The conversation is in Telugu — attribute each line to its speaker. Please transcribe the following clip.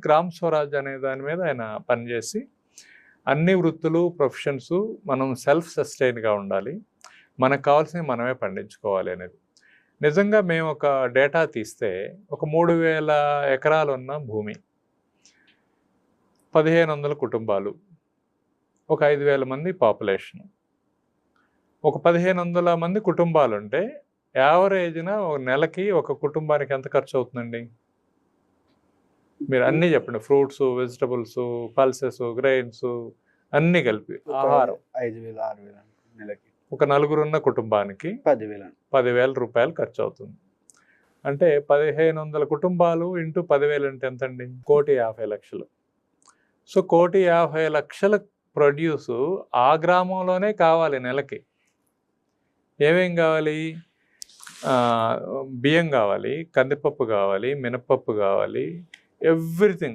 Speaker 1: గ్రామ్ స్వరాజ్ అనే దాని మీద ఆయన పనిచేసి అన్ని వృత్తులు ప్రొఫెషన్స్ మనం సెల్ఫ్ సస్టైన్గా ఉండాలి, మనకు కావాల్సినవి మనమే పండించుకోవాలి అనేది. నిజంగా మేము ఒక డేటా తీస్తే ఒక 3000 ఎకరాలు ఉన్న భూమి, 1500 కుటుంబాలు, ఒక 5000 మంది పాపులేషన్, ఒక 1500 మంది కుటుంబాలు ఉంటే యావరేజ్న ఒక నెలకి ఒక కుటుంబానికి ఎంత ఖర్చు అవుతుందండి? మీరు అన్నీ చెప్పండి. ఫ్రూట్స్, వెజిటబుల్స్, పల్సెస్, గ్రెయిన్స్ అన్నీ కలిపి ఆహారం
Speaker 2: 5,000 6,000 నెలకి.
Speaker 1: ఒక నలుగురున్న కుటుంబానికి
Speaker 2: 10,000
Speaker 1: 10,000 రూపాయలు ఖర్చు అవుతుంది. అంటే 1500 కుటుంబాలు ఇంటూ 10,000 అంటే ఎంతండి? 1,50,00,000. సో 1,50,00,000 ప్రొడ్యూసు ఆ గ్రామంలోనే కావాలి నెలకి. ఏమేం కావాలి? బియ్యం కావాలి, కందిపప్పు కావాలి, మినపప్పు కావాలి, ఎవ్రీథింగ్.